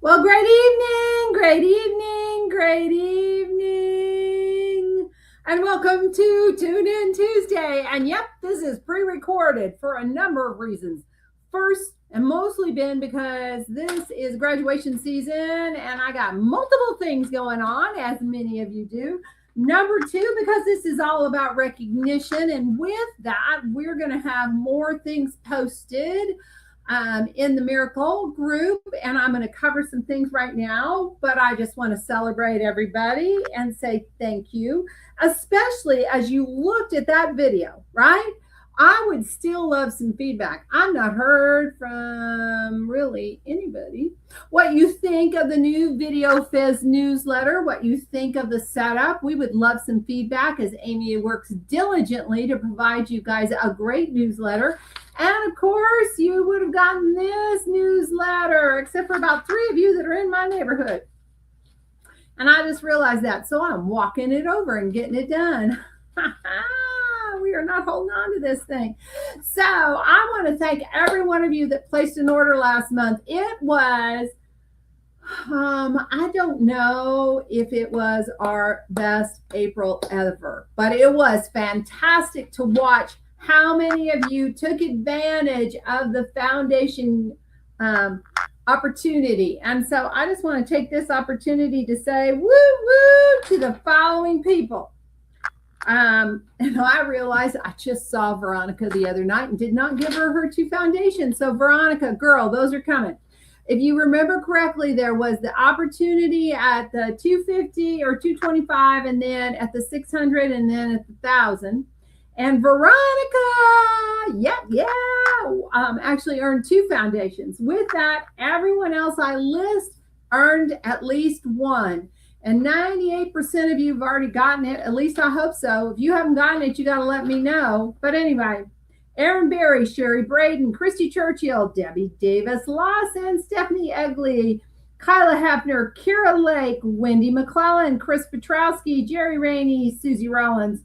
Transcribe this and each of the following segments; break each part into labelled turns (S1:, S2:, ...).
S1: Well, great evening, great evening, great evening, and welcome to Tune In Tuesday. And yep, this is pre recorded for a number of reasons. First, and mostly been because this is graduation season and I got multiple things going on, as many of you do. Number two, because this is all about recognition. And with that, we're going to have more things posted in the Miracle group, and I'm going to cover some things right now, but I just want to celebrate everybody and say thank you, especially as you looked at that video, right? I would still love some feedback. I've not heard from really anybody what you think of the new Video Fizz newsletter, what you think of the setup. We would love some feedback as Amy works diligently to provide you guys a great newsletter. And of course, you would have gotten this newsletter, except for about 3 of you that are in my neighborhood. And I just realized that. So I'm walking it over and getting it done. We are not holding on to this thing. So I want to thank every one of you that placed an order last month. It was, I don't know if it was our best April ever, but it was fantastic to watch how many of you took advantage of the foundation opportunity. And so I just want to take this opportunity to say woo woo to the following people. And I realized I just saw Veronica the other night and did not give her 2 foundations. So Veronica, girl, those are coming. If you remember correctly, there was the opportunity at the 250 or 225, and then at the 600, and then at the 1,000. And Veronica, actually earned 2 foundations. With that, everyone else I list earned at least 1. And 98% of you have already gotten it. At least I hope so. If you haven't gotten it, you got to let me know. But anyway, Aaron Berry, Sherry Braden, Christy Churchill, Debbie Davis Lawson, Stephanie Egley, Kyla Hefner, Kira Lake, Wendy McClellan, Chris Petrowski, Jerry Rainey, Susie Rollins,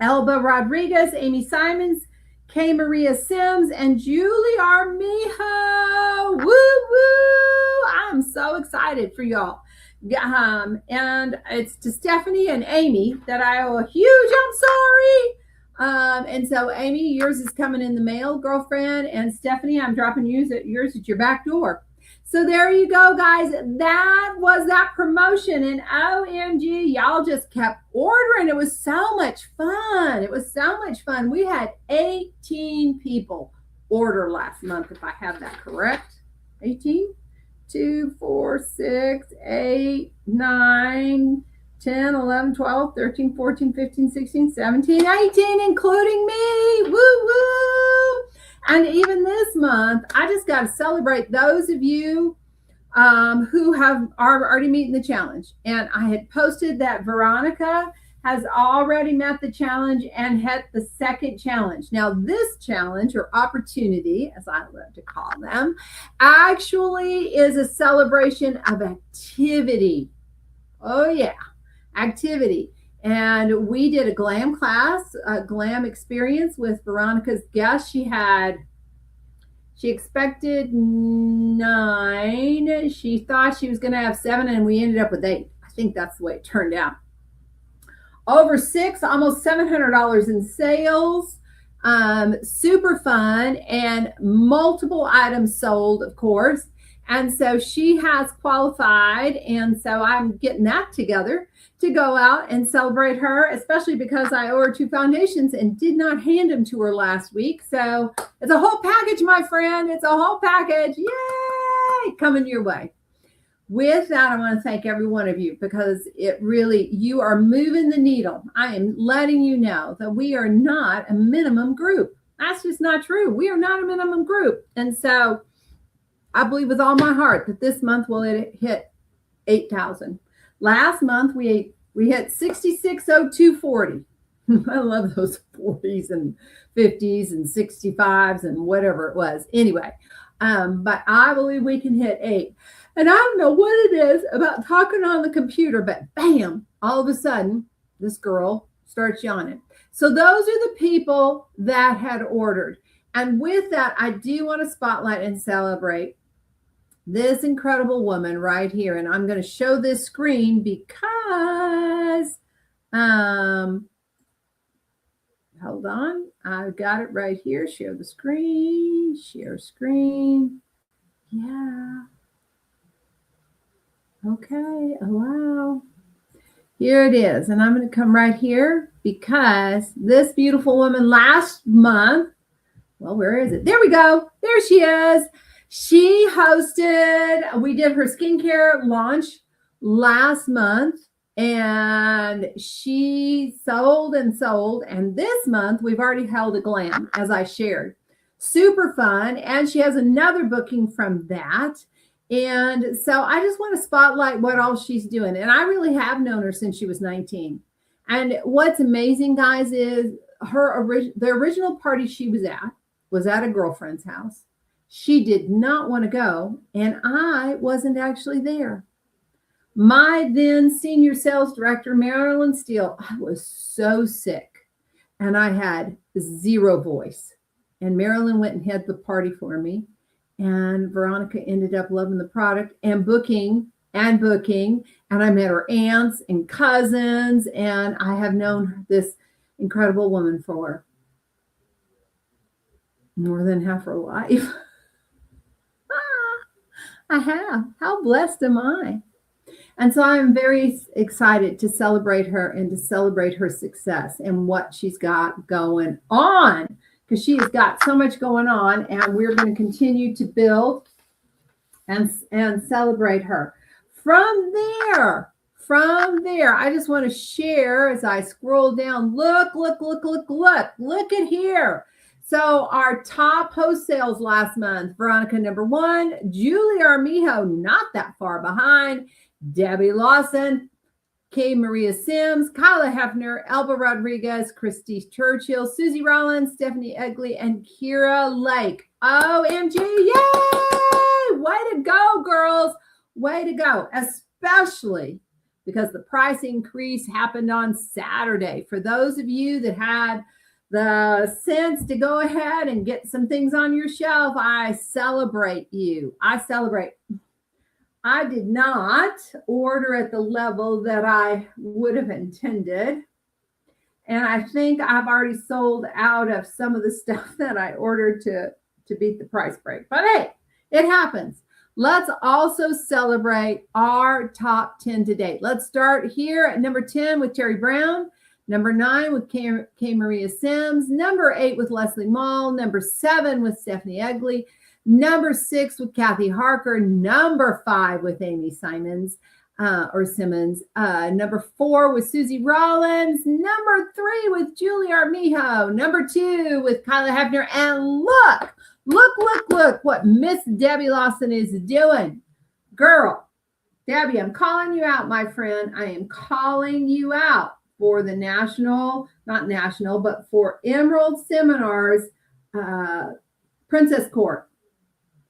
S1: Elba Rodriguez, Amy Simons, Kay Maria Sims, and Julie Armijo. Woo woo! I'm so excited for y'all. And it's to Stephanie and Amy that I owe a huge I'm sorry. And so Amy, yours is coming in the mail, girlfriend, and Stephanie, I'm dropping yours at your back door. So there you go, guys. That was that promotion, and OMG, y'all just kept ordering. It was so much fun. It was so much fun. We had 18 people order last month, if I have that correct. 18? 2, 4, 6, 8, 9, 10, 11, 12, 13, 14, 15, 16, 17, 18, including me. Woo woo! And even this month, I just got to celebrate those of you who are already meeting the challenge. And I had posted that Veronica has already met the challenge and hit the second challenge. Now, this challenge, or opportunity, as I love to call them, actually is a celebration of activity. Oh, yeah, activity. And we did a glam class, a glam experience with Veronica's guest. She expected 9. She thought she was going to have 7, and we ended up with 8. I think that's the way it turned out. Over 6, almost $700 in sales. Super fun, and multiple items sold, of course. And so she has qualified, and so I'm getting that together to go out and celebrate her, especially because I owe her 2 foundations and did not hand them to her last week. So it's a whole package, my friend. It's a whole package. Yay! Coming your way. With that, I want to thank every one of you, because you are moving the needle. I am letting you know that we are not a minimum group. That's just not true. We are not a minimum group. And so I believe with all my heart that this month will hit 8,000. Last month we hit 660240. I love those 40s and 50s and 65s and whatever it was. Anyway, but I believe we can hit 8. And I don't know what it is about talking on the computer, but bam, all of a sudden, this girl starts yawning. So those are the people that had ordered. And with that, I do want to spotlight and celebrate This incredible woman right here. And I'm going to show this screen because, hold on. I've got it right here. Share the screen, share screen. Yeah. Okay, allow. Here it is. And I'm going to come right here because this beautiful woman last month, well, where is it? There we go. There she is. She hosted, we did her skincare launch last month and she sold and sold. And this month we've already held a glam, as I shared. Super fun. And she has another booking from that. And so I just want to spotlight what all she's doing. And I really have known her since she was 19. And what's amazing, guys, is the original party she was at a girlfriend's house. She did not want to go, and I wasn't actually there. My then senior sales director, Marilyn Steele, I was so sick, and I had zero voice. And Marilyn went and had the party for me. And Veronica ended up loving the product and booking. And I met her aunts and cousins. And I have known this incredible woman for more than half her life. I have. How blessed am I? And so I'm very excited to celebrate her and to celebrate her success and what she's got going on. Because she has got so much going on, and we're going to continue to build and celebrate her. From there, I just want to share as I scroll down. Look at here. So our top host sales last month, Veronica number 1, Julie Armijo, not that far behind, Debbie Lawson, Kay Maria Sims, Kyla Hefner, Elba Rodriguez, Christy Churchill, Susie Rollins, Stephanie Egley, and Kira Lake. OMG, yay! Way to go, girls. Way to go. Especially because the price increase happened on Saturday. For those of you that had the sense to go ahead and get some things on your shelf, I celebrate you. I celebrate. I did not order at the level that I would have intended. And I think I've already sold out of some of the stuff that I ordered to beat the price break. But hey, it happens. Let's also celebrate our top 10 to date. Let's start here at number 10 with Terry Brown, number 9 with Kay Maria Sims, number 8 with Leslie Mall, number 7 with Stephanie Egley, number 6 with Kathy Harker, number 5 with Amy Simmons, number 4 with Susie Rollins, number 3 with Julie Armijo, number 2 with Kyla Hefner, and look what Miss Debbie Lawson is doing. Girl, Debbie, I'm calling you out, my friend. I am calling you out for the for Emerald Seminars, Princess Court.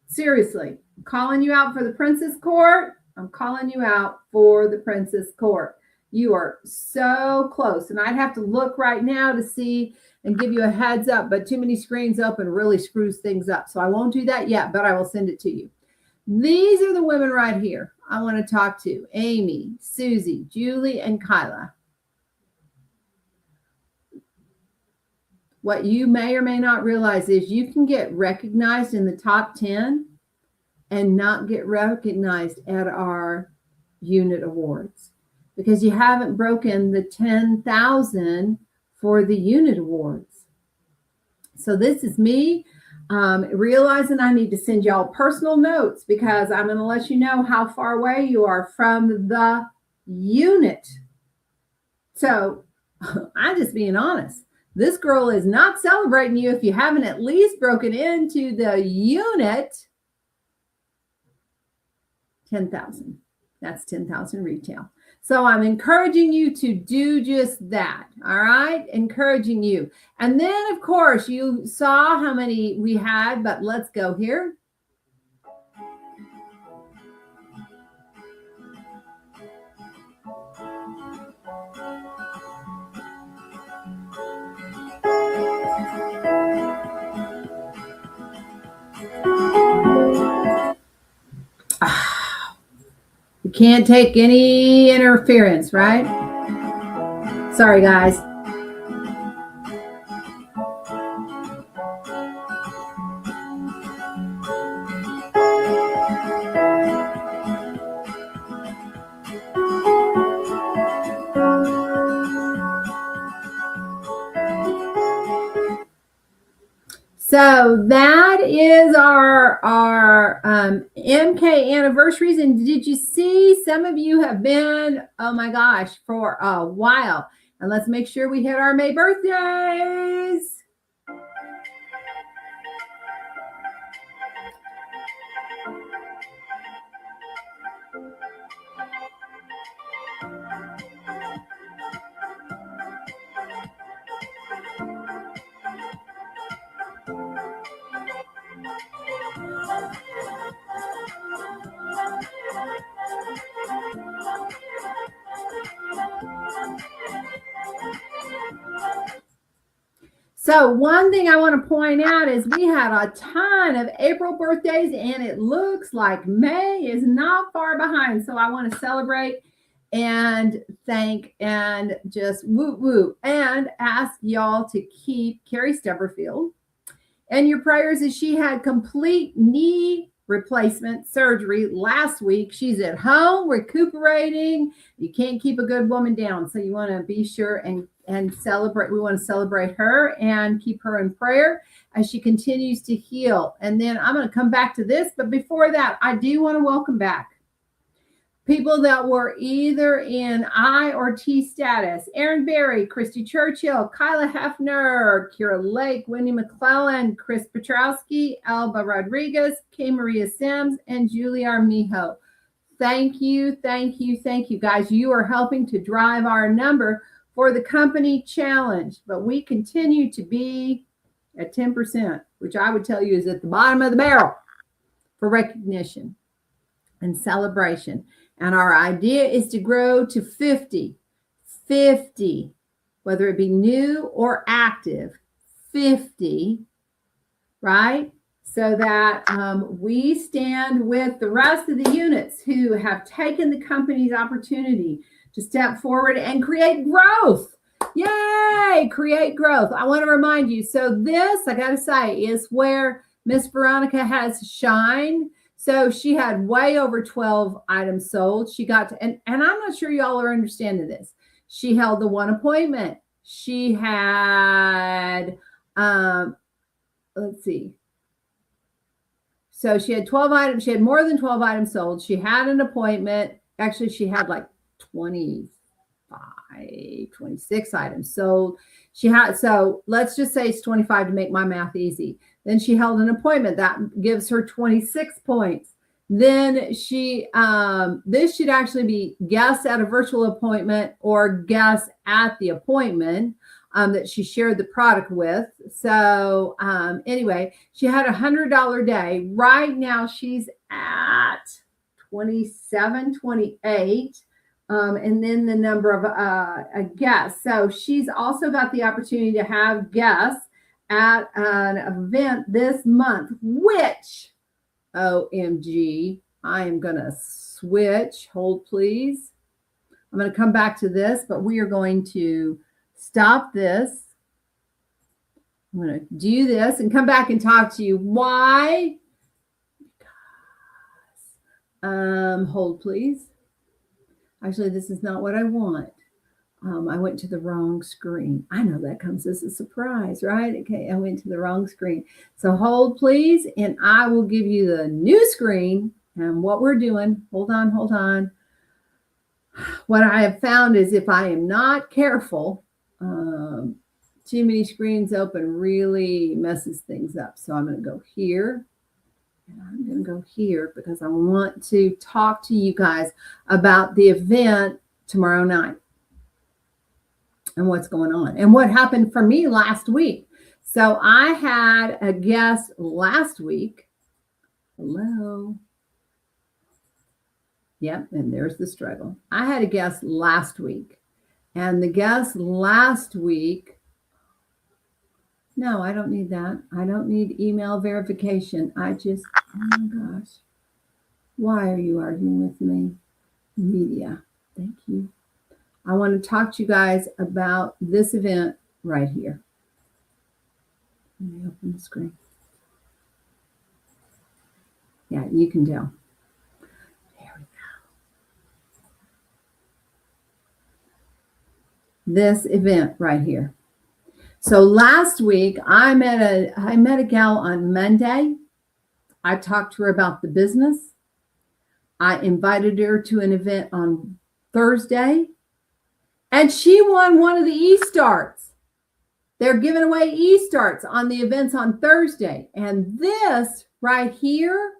S1: Seriously, I'm calling you out for the Princess Court. I'm calling you out for the Princess Court. You are so close. And I'd have to look right now to see and give you a heads up, but too many screens open really screws things up. So I won't do that yet, but I will send it to you. These are the women right here I want to talk to. Amy, Susie, Julie, and Kyla. What you may or may not realize is you can get recognized in the top 10 and not get recognized at our unit awards because you haven't broken the 10,000 for the unit awards. So this is me realizing I need to send y'all personal notes because I'm going to let you know how far away you are from the unit. So I'm just being honest. This girl is not celebrating you if you haven't at least broken into the unit 10,000. That's 10,000 retail. So I'm encouraging you to do just that. All right. Encouraging you. And then, of course, you saw how many we had, but let's go here. can't take any interference, right? Sorry, guys. So that is our MK anniversaries. And did you see some of you have been, oh my gosh, for a while. And let's make sure we hit our May birthdays. So one thing I want to point out is we had a ton of April birthdays, and it looks like May is not far behind. So I want to celebrate and thank and just woo woo and ask y'all to keep Carrie Stubberfield in your prayers as she had complete knee replacement surgery last week. She's at home recuperating. You can't keep a good woman down. So you want to be sure and celebrate. We want to celebrate her and keep her in prayer as she continues to heal. And then I'm going to come back to this. But before that, I do want to welcome back people that were either in I or T status: Aaron Berry, Christy Churchill, Kyla Hefner, Kira Lake, Wendy McClellan, Chris Petrowski, Alba Rodriguez, K. Maria Sims, and Julie Armijo. Thank you, thank you, thank you, guys. You are helping to drive our number for the company challenge, but we continue to be at 10%, which I would tell you is at the bottom of the barrel for recognition and celebration. And our idea is to grow to 50, whether it be new or active, 50, right? So that we stand with the rest of the units who have taken the company's opportunity to step forward and create growth. Yay, create growth. I want to remind you. So this, I got to say, is where Miss Veronica has shined. So she had way over 12 items sold. She got to, and I'm not sure y'all are understanding this. She held the one appointment. She had, let's see. So she had 12 items. She had more than 12 items sold. She had an appointment. Actually, she had like 25, 26 items sold. She had, so let's just say it's 25 to make my math easy. Then she held an appointment that gives her 26 points. Then she, this should actually be guests at a virtual appointment or guests at the appointment that she shared the product with. So anyway, she had $100 day. Right now she's at 27, 28. And then the number of guests. So she's also got the opportunity to have guests at an event this month, which, OMG, I am going to switch. Hold, please. I'm going to come back to this, but we are going to stop this. I'm going to do this and come back and talk to you. Why? Because, hold, please. Actually, this is not what I want. I went to the wrong screen. I know that comes as a surprise, right? Okay, I went to the wrong screen. So hold, please, and I will give you the new screen and what we're doing. Hold on. What I have found is if I am not careful, too many screens open really messes things up. So I'm going to go here. And I'm going to go here because I want to talk to you guys about the event tomorrow night and what's going on and what happened for me last week. So I had a guest last week. Hello. Yep, and there's the struggle. I had a guest last week, and the guest last week, no, I don't need that. I don't need email verification. I just, oh my gosh, why are you arguing with me? Media. Thank you. I want to talk to you guys about this event right here. Let me open the screen. Yeah, you can tell. There we go. This event right here. So last week I met a gal on Monday. I talked to her about the business. I invited her to an event on Thursday, and she won one of the e-starts. They're giving away e-starts on the events on Thursday. And this right here,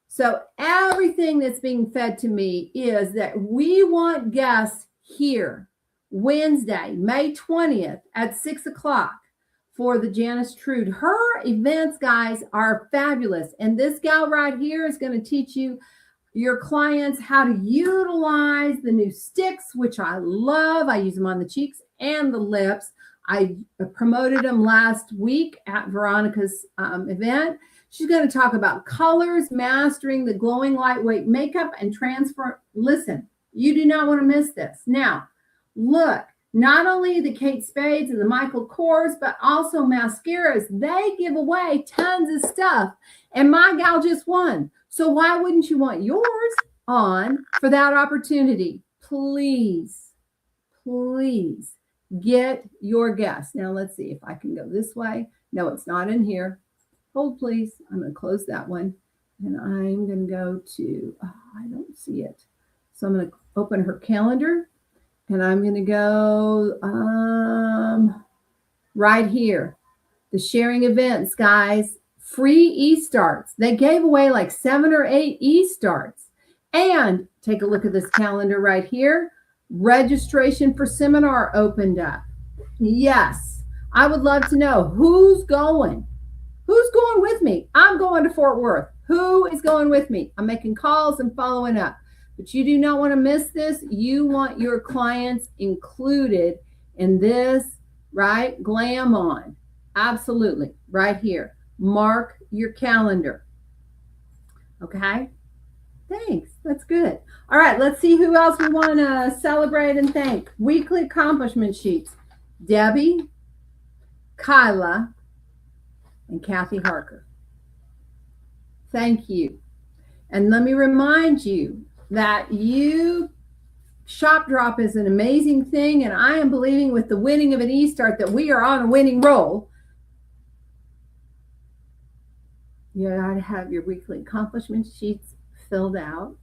S1: so everything that's being fed to me is that we want guests here Wednesday, May 20th at 6 o'clock for the Janice Trude. Her events, guys, are fabulous. And this gal right here is going to teach you, your clients, how to utilize the new sticks, which I love. I use them on the cheeks and the lips. I promoted them last week at Veronica's event. She's going to talk about colors, mastering the glowing lightweight makeup, and transfer. Listen, you do not want to miss this. Now, look, not only the Kate Spades and the Michael Kors, but also mascaras. They give away tons of stuff. And my gal just won. So why wouldn't you want yours on for that opportunity? Please, please get your guess. Now, let's see if I can go this way. No, it's not in here. Hold, please. I'm going to close that one. And I'm going to go to, I don't see it. So I'm going to open her calendar. And I'm going to go right here. The sharing events, guys. Free e-starts. They gave away like 7 or 8 e-starts. And take a look at this calendar right here. Registration for seminar opened up. Yes. I would love to know who's going. Who's going with me? I'm going to Fort Worth. Who is going with me? I'm making calls and following up. But you do not want to miss this. You want your clients included in this, right? Glam on. Absolutely. Right here. Mark your calendar. Okay? Thanks. That's good. All right. Let's see who else we want to celebrate and thank. Weekly accomplishment sheets. Debbie, Kyla, and Kathy Harker. Thank you. And let me remind you that Shop Drop is an amazing thing, and I am believing with the winning of an e-start that we are on a winning roll. You got to have your weekly accomplishment sheets filled out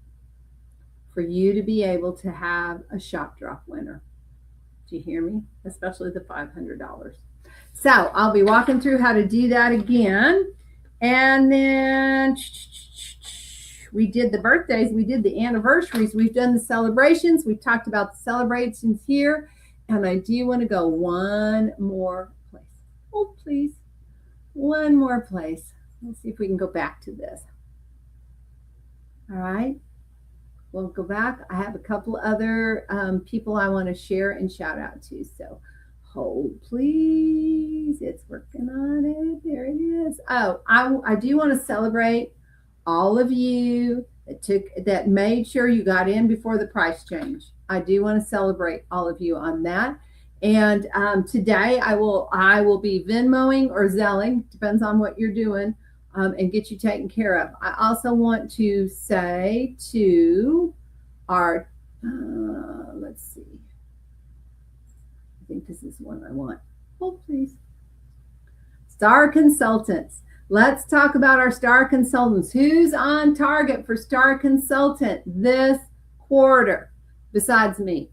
S1: for you to be able to have a Shop Drop winner. Do you hear me? Especially the $500. So I'll be walking through how to do that again. And then we did the birthdays, we did the anniversaries, we've done the celebrations, we've talked about the celebrations here, and I do want to go one more place. Oh, please. One more place. Let's see if we can go back to this. All right. We'll go back. I have a couple other people I want to share and shout out to. So hold, please. It's working on it. There it is. Oh, I do want to celebrate all of you that made sure you got in before the price change. I do want to celebrate all of you on that. And today I will be Venmoing or Zelling, depends on what you're doing, and get you taken care of. I also want to say to our, let's see. I think this is one I want. Hold, please. Star Consultants. Let's talk about our Star Consultants. Who's on target for Star Consultant this quarter besides me?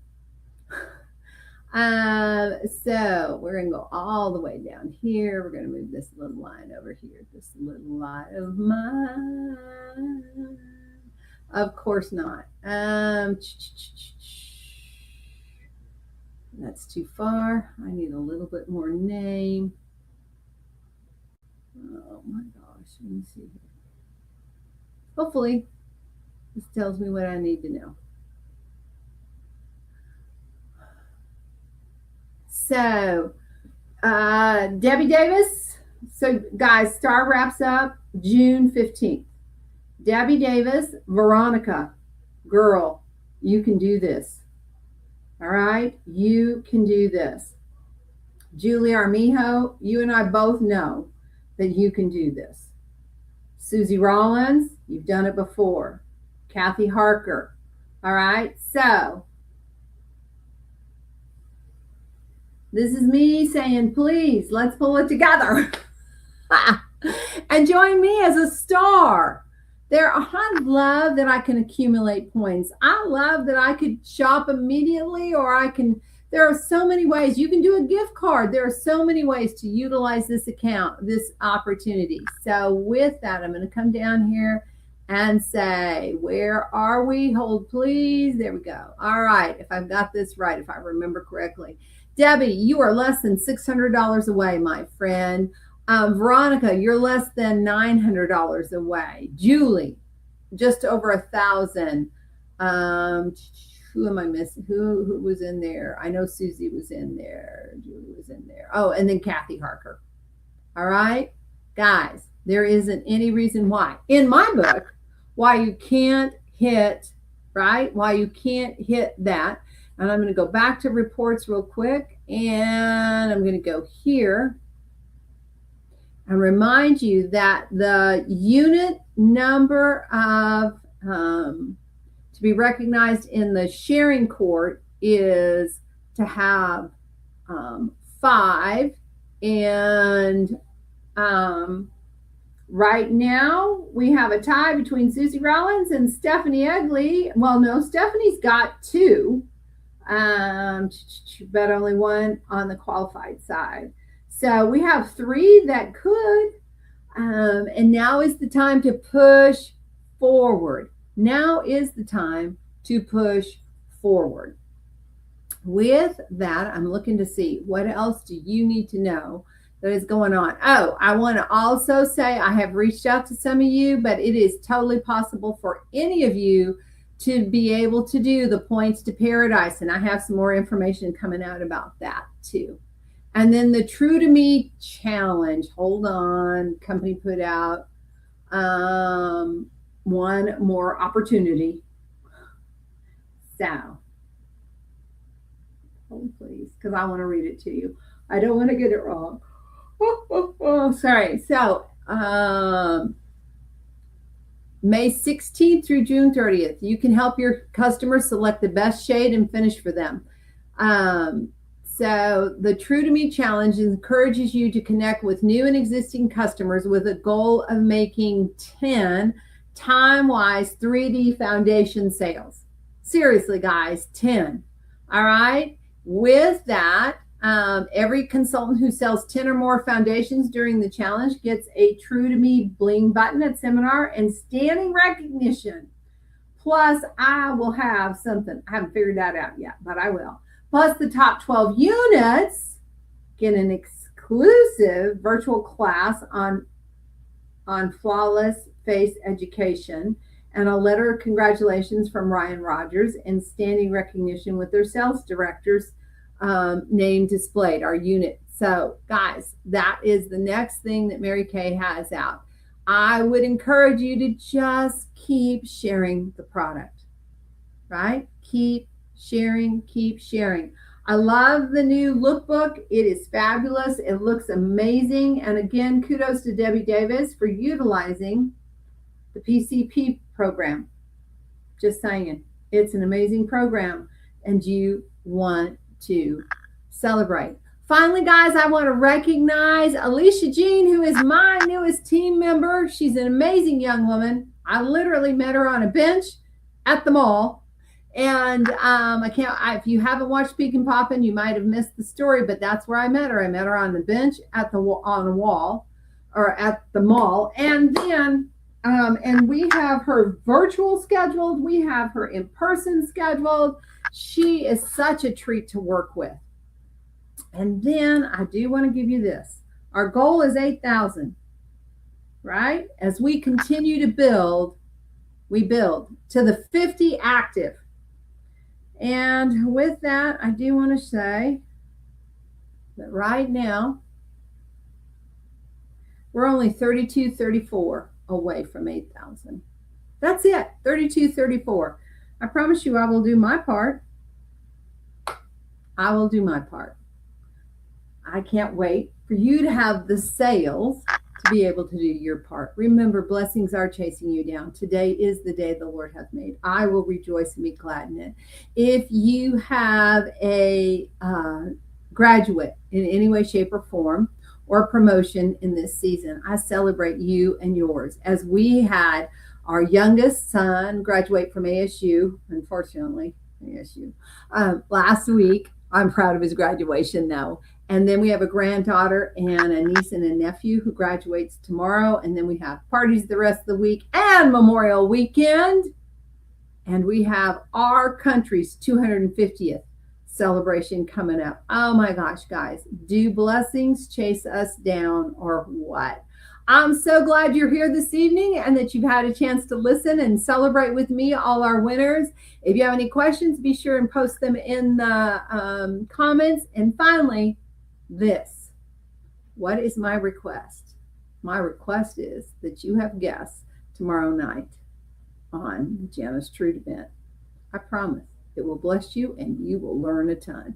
S1: So we're going to go all the way down here. We're going to move this little line over here. This little line of mine. Of course not. That's too far. I need a little bit more name. Oh my gosh, let me see here. Hopefully, this tells me what I need to know. So, Debbie Davis. So, guys, Star wraps up June 15th. Debbie Davis, Veronica, girl, You can do this. All right? You can do this. Julie Armijo, you and I both know that you can do this. Susie Rollins, you've done it before. Kathy Harker. All right? So, this is me saying, please, let's pull it together. And join me as a star. I love that I can accumulate points. I love that I could shop immediately, or there are so many ways. You can do a gift card. There are so many ways to utilize this account, this opportunity. So with that, I'm going to come down here and say, where are we? Hold, please. There we go. All right. If I've got this right, if I remember correctly. Debbie, you are less than $600 away, my friend. Veronica, you're less than $900 away. Julie, just over 1,000. Who am I missing? Who was in there? I know Susie was in there. Julie was in there. Oh, and then Kathy Harker. All right, guys, there isn't any reason why, in my book, why you can't hit, right? Why you can't hit that. And I'm going to go back to reports real quick, and I'm going to go here and remind you that the unit number of to be recognized in the sharing court is to have 5. And right now we have a tie between Susie Rollins and Stephanie Egley. Well, no, Stephanie's got 2, but only 1 on the qualified side. So we have 3 that could, and now is the time to push forward. Now is the time to push forward. With that, I'm looking to see what else do you need to know that is going on. Oh, I want to also say I have reached out to some of you, but it is totally possible for any of you to be able to do the Points to Paradise, and I have some more information coming out about that too. And then the True to Me challenge. Hold on. Company put out one more opportunity. So, hold please, because I want to read it to you. I don't want to get it wrong. Sorry. So, May 16th through June 30th, you can help your customers select the best shade and finish for them. So the True to Me challenge encourages you to connect with new and existing customers with a goal of making 10 time-wise 3D foundation sales. Seriously, guys, 10. All right. With that, every consultant who sells 10 or more foundations during the challenge gets a True to Me bling button at seminar and standing recognition. Plus, I will have something. I haven't figured that out yet, but I will. Plus, the top 12 units get an exclusive virtual class on flawless face education and a letter of congratulations from Ryan Rogers and standing recognition with their sales director's name displayed, our unit. So, guys, that is the next thing that Mary Kay has out. I would encourage you to just keep sharing the product, right? Keep sharing, keep sharing. I love the new lookbook. It is fabulous. It looks amazing. And again, kudos to Debbie Davis for utilizing the PCP program. Just saying, it's an amazing program and you want to celebrate. Finally, guys, I want to recognize Alicia Jean, who is my newest team member. She's an amazing young woman. I literally met her on a bench at the mall. And if you haven't watched Peek and Poppin', you might have missed the story, but that's where I met her. I met her on the bench on a wall or at the mall. And then, and we have her virtual scheduled. We have her in person scheduled. She is such a treat to work with. And then I do want to give you this. Our goal is 8,000, right? As we continue to build, we build to the 50 active. And with that, I do want to say that right now, we're only 32, 34 away from 8,000. That's it, 32, 34. I promise you, I will do my part. I will do my part. I can't wait for you to have the sales to be able to do your part. Remember, blessings are chasing you down. Today is the day the Lord hath made. I will rejoice and be glad in it. If you have a graduate in any way, shape, or form, or promotion in this season, I celebrate you and yours. As we had our youngest son graduate from ASU, unfortunately, ASU, last week. I'm proud of his graduation, though. And then we have a granddaughter and a niece and a nephew who graduates tomorrow. And then we have parties the rest of the week and Memorial Weekend. And we have our country's 250th celebration coming up. Oh my gosh, guys, do blessings chase us down or what? I'm so glad you're here this evening and that you've had a chance to listen and celebrate with me, all our winners. If you have any questions, be sure and post them in the comments. And finally, this. What is my request? My request is that you have guests tomorrow night on the Janice Trude event. I promise it will bless you and you will learn a ton.